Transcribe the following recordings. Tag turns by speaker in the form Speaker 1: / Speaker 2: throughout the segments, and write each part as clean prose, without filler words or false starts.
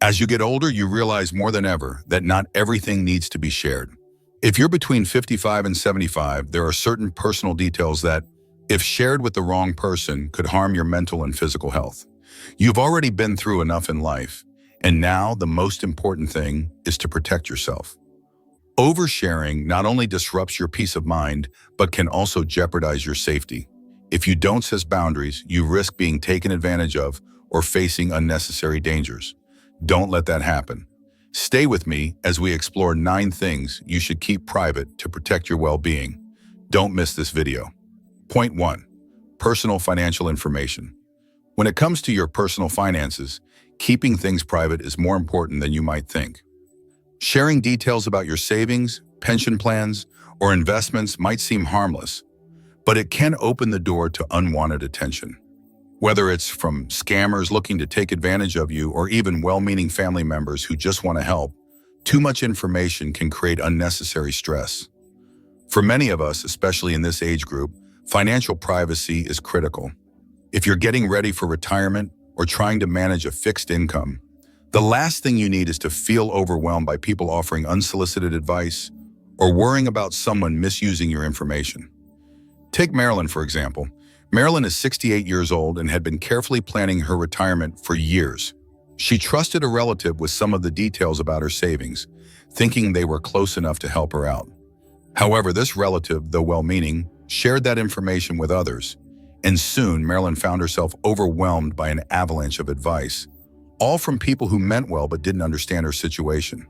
Speaker 1: As you get older, you realize more than ever that not everything needs to be shared. If you're between 55 and 75, there are certain personal details that, if shared with the wrong person, could harm your mental and physical health. You've already been through enough in life, and now the most important thing is to protect yourself. Oversharing not only disrupts your peace of mind, but can also jeopardize your safety. If you don't set boundaries, you risk being taken advantage of or facing unnecessary dangers. Don't let that happen. Stay with me as we explore 9 things you should keep private to protect your well-being. Don't miss this video. Point 1. Personal financial information. When it comes to your personal finances, keeping things private is more important than you might think. Sharing details about your savings, pension plans, or investments might seem harmless, but it can open the door to unwanted attention. Whether it's from scammers looking to take advantage of you or even well-meaning family members who just want to help, too much information can create unnecessary stress. For many of us, especially in this age group, financial privacy is critical. If you're getting ready for retirement or trying to manage a fixed income, the last thing you need is to feel overwhelmed by people offering unsolicited advice or worrying about someone misusing your information. Take Marilyn, for example. Marilyn is 68 years old and had been carefully planning her retirement for years. She trusted a relative with some of the details about her savings, thinking they were close enough to help her out. However, this relative, though well-meaning, shared that information with others, and soon Marilyn found herself overwhelmed by an avalanche of advice, all from people who meant well but didn't understand her situation.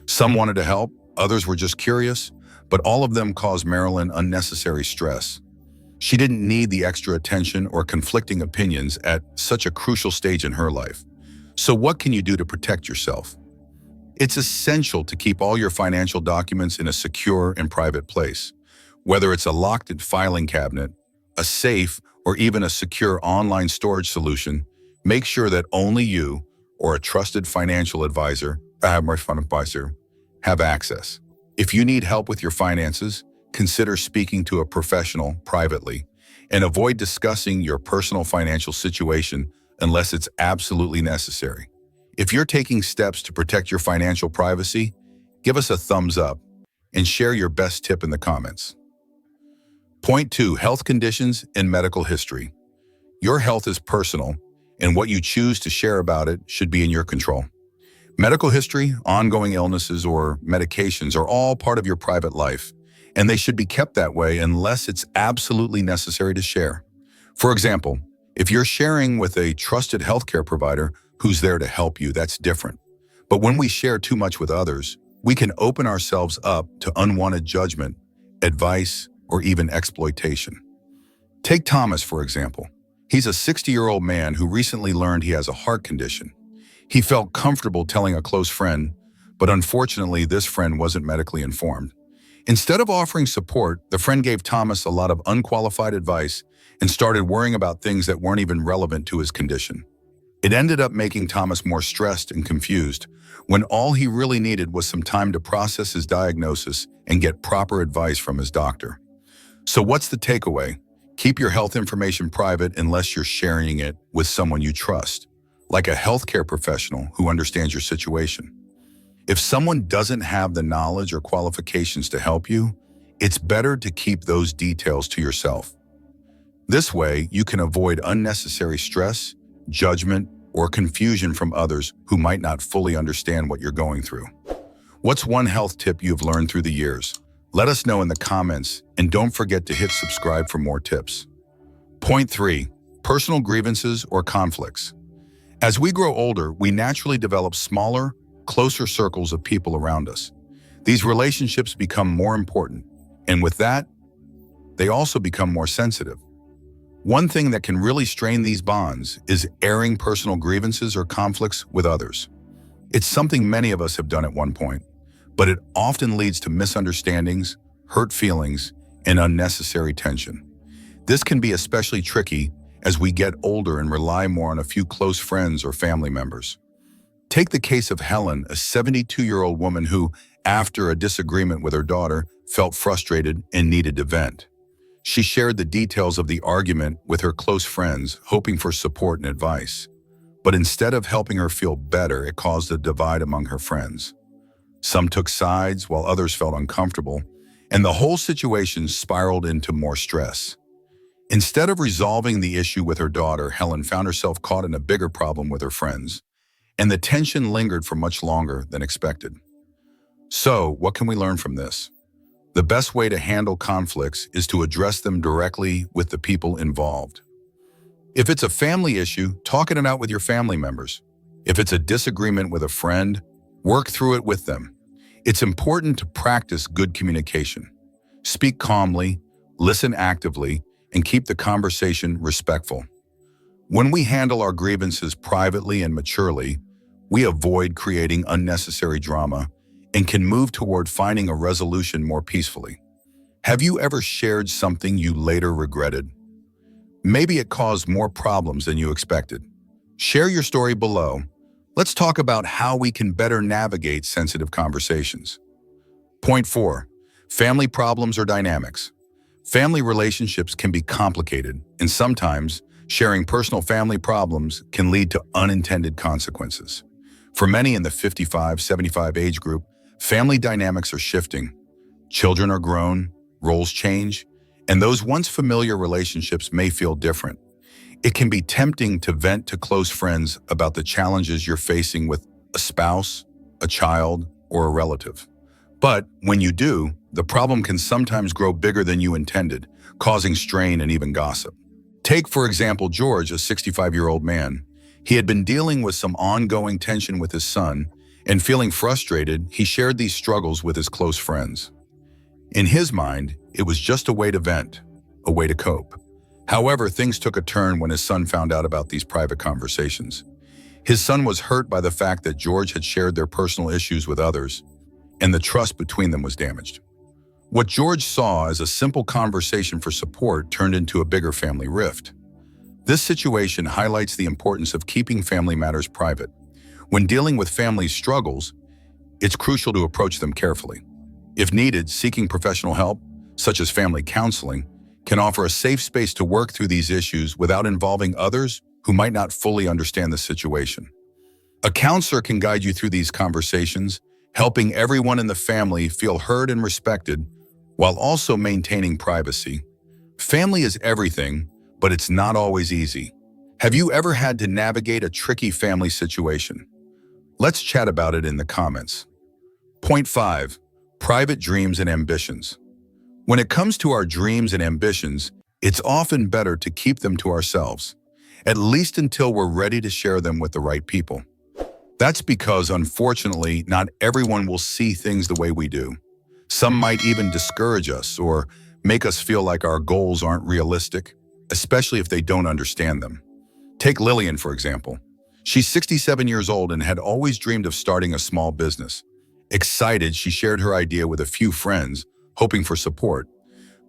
Speaker 1: Some wanted to help, others were just curious, but all of them caused Marilyn unnecessary stress. She didn't need the extra attention or conflicting opinions at such a crucial stage in her life. So what can you do to protect yourself? It's essential to keep all your financial documents in a secure and private place. Whether it's a locked filing cabinet, a safe, or even a secure online storage solution, make sure that only you or a trusted financial advisor have access. If you need help with your finances, consider speaking to a professional privately and avoid discussing your personal financial situation unless it's absolutely necessary. If you're taking steps to protect your financial privacy, give us a thumbs up and share your best tip in the comments. Point 2. Health conditions and medical history. Your health is personal, and what you choose to share about it should be in your control. Medical history, ongoing illnesses, or medications are all part of your private life, and they should be kept that way unless it's absolutely necessary to share. For example, if you're sharing with a trusted healthcare provider who's there to help you, that's different. But when we share too much with others, we can open ourselves up to unwanted judgment, advice, or even exploitation. Take Thomas, for example. He's a 60-year-old man who recently learned he has a heart condition. He felt comfortable telling a close friend, but unfortunately, this friend wasn't medically informed. Instead of offering support, the friend gave Thomas a lot of unqualified advice and started worrying about things that weren't even relevant to his condition. It ended up making Thomas more stressed and confused when all he really needed was some time to process his diagnosis and get proper advice from his doctor. So what's the takeaway? Keep your health information private unless you're sharing it with someone you trust, like a healthcare professional who understands your situation. If someone doesn't have the knowledge or qualifications to help you, it's better to keep those details to yourself. This way, you can avoid unnecessary stress, judgment, or confusion from others who might not fully understand what you're going through. What's one health tip you've learned through the years? Let us know in the comments, and don't forget to hit subscribe for more tips. Point 3. Personal grievances or conflicts. As we grow older, we naturally develop smaller, closer circles of people around us. These relationships become more important, and with that, they also become more sensitive. One thing that can really strain these bonds is airing personal grievances or conflicts with others. It's something many of us have done at one point, but it often leads to misunderstandings, hurt feelings, and unnecessary tension. This can be especially tricky as we get older and rely more on a few close friends or family members. Take the case of Helen, a 72-year-old woman who, after a disagreement with her daughter, felt frustrated and needed to vent. She shared the details of the argument with her close friends, hoping for support and advice. But instead of helping her feel better, it caused a divide among her friends. Some took sides while others felt uncomfortable, and the whole situation spiraled into more stress. Instead of resolving the issue with her daughter, Helen found herself caught in a bigger problem with her friends, and the tension lingered for much longer than expected. So, what can we learn from this? The best way to handle conflicts is to address them directly with the people involved. If it's a family issue, talk it out with your family members. If it's a disagreement with a friend, work through it with them. It's important to practice good communication. Speak calmly, listen actively, and keep the conversation respectful. When we handle our grievances privately and maturely, we avoid creating unnecessary drama and can move toward finding a resolution more peacefully. Have you ever shared something you later regretted? Maybe it caused more problems than you expected. Share your story below. Let's talk about how we can better navigate sensitive conversations. Point 4. Family problems or dynamics. Family relationships can be complicated, and sometimes sharing personal family problems can lead to unintended consequences. For many in the 55-75 age group, family dynamics are shifting. Children are grown, roles change, and those once familiar relationships may feel different. It can be tempting to vent to close friends about the challenges you're facing with a spouse, a child, or a relative. But when you do, the problem can sometimes grow bigger than you intended, causing strain and even gossip. Take, for example, George, a 65-year-old man. He had been dealing with some ongoing tension with his son, and feeling frustrated, he shared these struggles with his close friends. In his mind, it was just a way to vent, a way to cope. However, things took a turn when his son found out about these private conversations. His son was hurt by the fact that George had shared their personal issues with others, and the trust between them was damaged. What George saw as a simple conversation for support turned into a bigger family rift. This situation highlights the importance of keeping family matters private. When dealing with family struggles, it's crucial to approach them carefully. If needed, seeking professional help, such as family counseling, can offer a safe space to work through these issues without involving others who might not fully understand the situation. A counselor can guide you through these conversations, helping everyone in the family feel heard and respected, while also maintaining privacy. Family is everything, but it's not always easy. Have you ever had to navigate a tricky family situation? Let's chat about it in the comments. Point 5. Private dreams and ambitions. When it comes to our dreams and ambitions, it's often better to keep them to ourselves, at least until we're ready to share them with the right people. That's because, unfortunately, not everyone will see things the way we do. Some might even discourage us or make us feel like our goals aren't realistic, especially if they don't understand them. Take Lillian, for example. She's 67 years old and had always dreamed of starting a small business. Excited, she shared her idea with a few friends, hoping for support.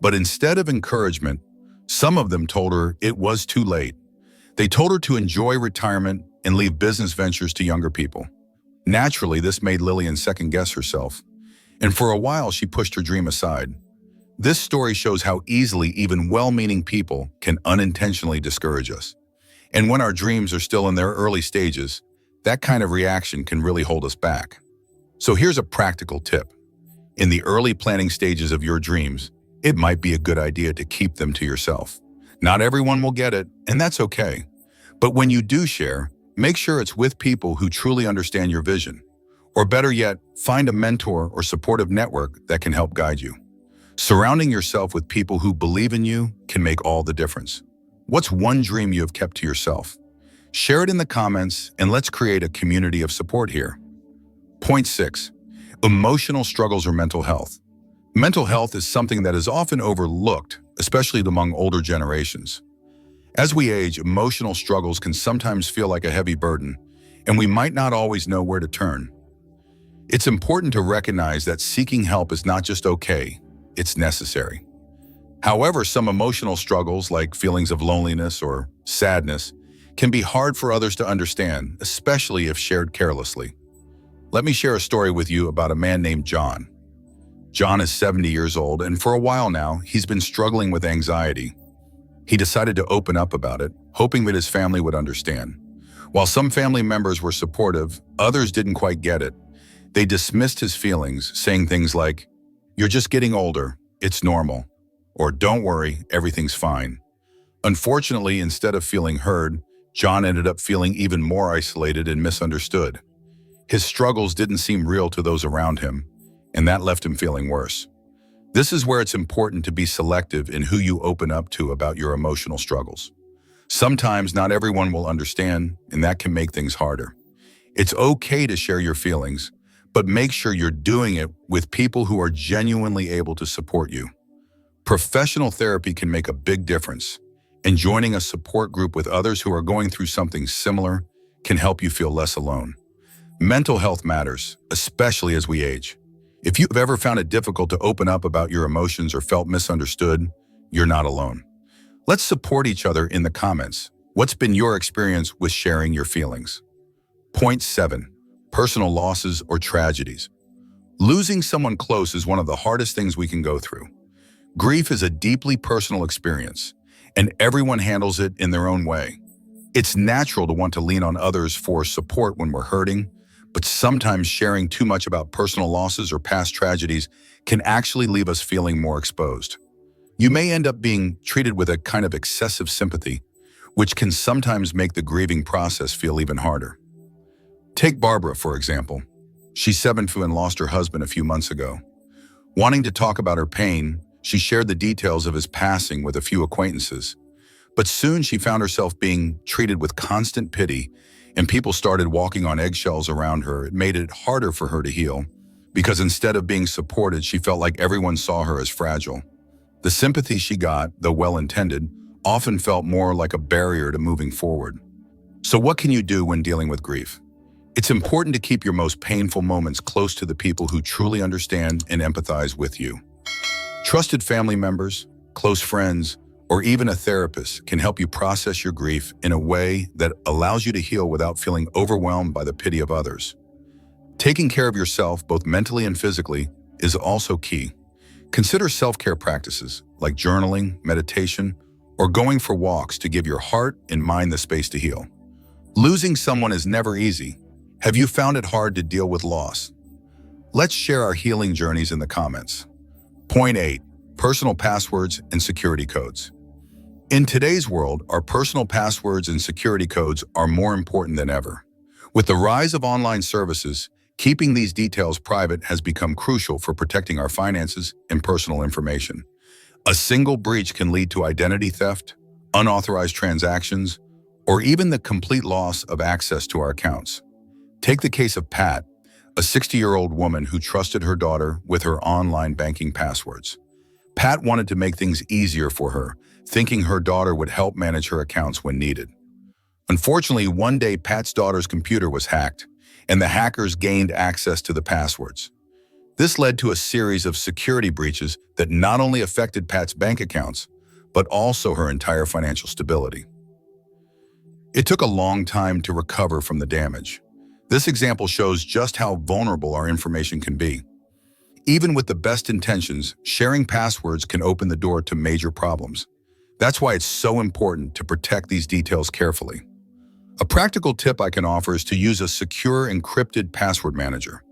Speaker 1: But instead of encouragement, some of them told her it was too late. They told her to enjoy retirement and leave business ventures to younger people. Naturally, this made Lillian second-guess herself, and for a while she pushed her dream aside. This story shows how easily even well-meaning people can unintentionally discourage us. And when our dreams are still in their early stages, that kind of reaction can really hold us back. So here's a practical tip. In the early planning stages of your dreams, it might be a good idea to keep them to yourself. Not everyone will get it, and that's okay. But when you do share, make sure it's with people who truly understand your vision. Or better yet, find a mentor or supportive network that can help guide you. Surrounding yourself with people who believe in you can make all the difference. What's one dream you have kept to yourself? Share it in the comments, and let's create a community of support here. Point 6. Emotional struggles or mental health. Mental health is something that is often overlooked, especially among older generations. As we age, emotional struggles can sometimes feel like a heavy burden, and we might not always know where to turn. It's important to recognize that seeking help is not just okay, it's necessary. However, some emotional struggles, like feelings of loneliness or sadness, can be hard for others to understand, especially if shared carelessly. Let me share a story with you about a man named John. John is 70 years old, and for a while now, he's been struggling with anxiety. He decided to open up about it, hoping that his family would understand. While some family members were supportive, others didn't quite get it. They dismissed his feelings, saying things like, "You're just getting older, it's normal," or "Don't worry, everything's fine." Unfortunately, instead of feeling heard, John ended up feeling even more isolated and misunderstood. His struggles didn't seem real to those around him, and that left him feeling worse. This is where it's important to be selective in who you open up to about your emotional struggles. Sometimes not everyone will understand, and that can make things harder. It's okay to share your feelings, but make sure you're doing it with people who are genuinely able to support you. Professional therapy can make a big difference, and joining a support group with others who are going through something similar can help you feel less alone. Mental health matters, especially as we age. If you've ever found it difficult to open up about your emotions or felt misunderstood, you're not alone. Let's support each other in the comments. What's been your experience with sharing your feelings? Point 7. Personal losses or tragedies. Losing someone close is one of the hardest things we can go through. Grief is a deeply personal experience, and everyone handles it in their own way. It's natural to want to lean on others for support when we're hurting, but sometimes sharing too much about personal losses or past tragedies can actually leave us feeling more exposed. You may end up being treated with a kind of excessive sympathy, which can sometimes make the grieving process feel even harder. Take Barbara, for example. She's 72 and lost her husband a few months ago. Wanting to talk about her pain, she shared the details of his passing with a few acquaintances. But soon she found herself being treated with constant pity, and people started walking on eggshells around her. It made it harder for her to heal, because instead of being supported, she felt like everyone saw her as fragile. The sympathy she got, though well-intended, often felt more like a barrier to moving forward. So what can you do when dealing with grief? It's important to keep your most painful moments close to the people who truly understand and empathize with you. Trusted family members, close friends, or even a therapist can help you process your grief in a way that allows you to heal without feeling overwhelmed by the pity of others. Taking care of yourself, both mentally and physically, is also key. Consider self-care practices like journaling, meditation, or going for walks to give your heart and mind the space to heal. Losing someone is never easy. Have you found it hard to deal with loss? Let's share our healing journeys in the comments. Point 8. Personal passwords and security codes. In today's world, our personal passwords and security codes are more important than ever. With the rise of online services, keeping these details private has become crucial for protecting our finances and personal information. A single breach can lead to identity theft, unauthorized transactions, or even the complete loss of access to our accounts. Take the case of Pat, a 60-year-old woman who trusted her daughter with her online banking passwords. Pat wanted to make things easier for her, thinking her daughter would help manage her accounts when needed. Unfortunately, one day Pat's daughter's computer was hacked, and the hackers gained access to the passwords. This led to a series of security breaches that not only affected Pat's bank accounts, but also her entire financial stability. It took a long time to recover from the damage. This example shows just how vulnerable our information can be. Even with the best intentions, sharing passwords can open the door to major problems. That's why it's so important to protect these details carefully. A practical tip I can offer is to use a secure encrypted password manager.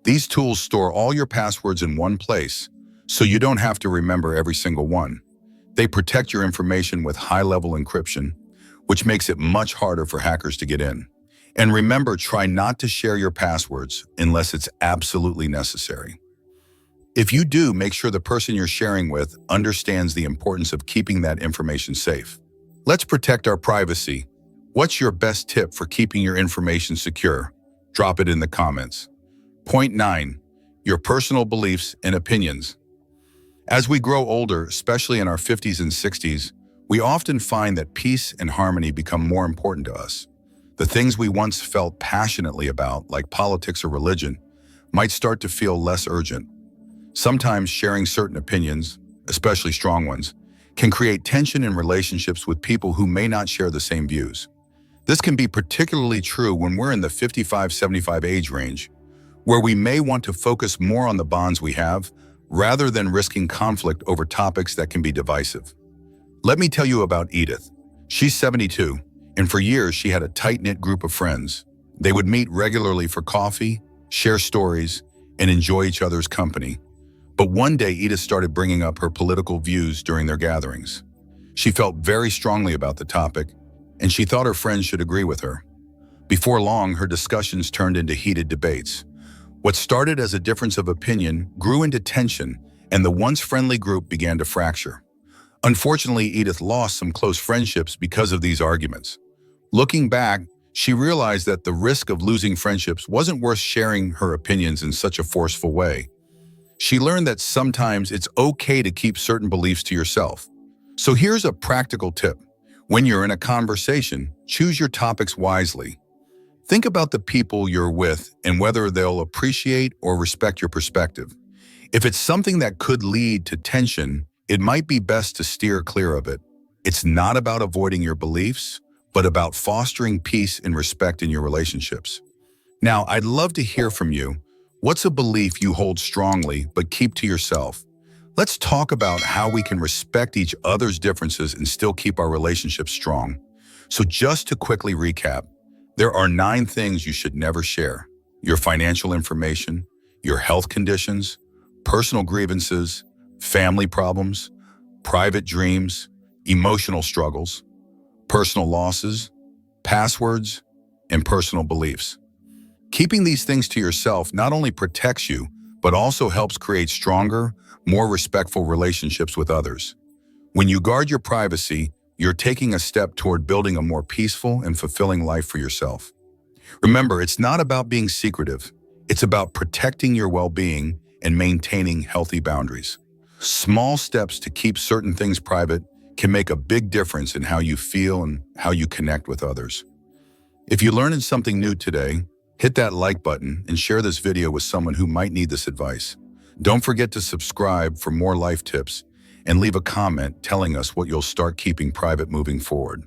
Speaker 1: These tools store all your passwords in one place, so you don't have to remember every single one. They protect your information with high-level encryption, which makes it much harder for hackers to get in. And remember, try not to share your passwords unless it's absolutely necessary. If you do, make sure the person you're sharing with understands the importance of keeping that information safe. Let's protect our privacy. What's your best tip for keeping your information secure? Drop it in the comments. Point 9. Your personal beliefs and opinions. As we grow older, especially in our 50s and 60s, we often find that peace and harmony become more important to us. The things we once felt passionately about, like politics or religion, might start to feel less urgent. Sometimes sharing certain opinions, especially strong ones, can create tension in relationships with people who may not share the same views. This can be particularly true when we're in the 55-75 age range, where we may want to focus more on the bonds we have rather than risking conflict over topics that can be divisive. Let me tell you about Edith. She's 72, and for years she had a tight-knit group of friends. They would meet regularly for coffee, share stories, and enjoy each other's company. But one day Edith started bringing up her political views during their gatherings. She felt very strongly about the topic, and she thought her friends should agree with her. Before long, her discussions turned into heated debates. What started as a difference of opinion grew into tension, and the once friendly group began to fracture. Unfortunately, Edith lost some close friendships because of these arguments. Looking back, she realized that the risk of losing friendships wasn't worth sharing her opinions in such a forceful way. She learned that sometimes it's okay to keep certain beliefs to yourself. So here's a practical tip. When you're in a conversation, choose your topics wisely. Think about the people you're with and whether they'll appreciate or respect your perspective. If it's something that could lead to tension, it might be best to steer clear of it. It's not about avoiding your beliefs, but about fostering peace and respect in your relationships. Now, I'd love to hear from you. What's a belief you hold strongly but keep to yourself? Let's talk about how we can respect each other's differences and still keep our relationships strong. So just to quickly recap, there are 9 things you should never share: your financial information, your health conditions, personal grievances, family problems, private dreams, emotional struggles, personal losses, passwords, and personal beliefs. Keeping these things to yourself not only protects you, but also helps create stronger, more respectful relationships with others. When you guard your privacy, you're taking a step toward building a more peaceful and fulfilling life for yourself. Remember, it's not about being secretive. It's about protecting your well-being and maintaining healthy boundaries. Small steps to keep certain things private can make a big difference in how you feel and how you connect with others. If you learned something new today, hit that like button and share this video with someone who might need this advice. Don't forget to subscribe for more life tips and leave a comment telling us what you'll start keeping private moving forward.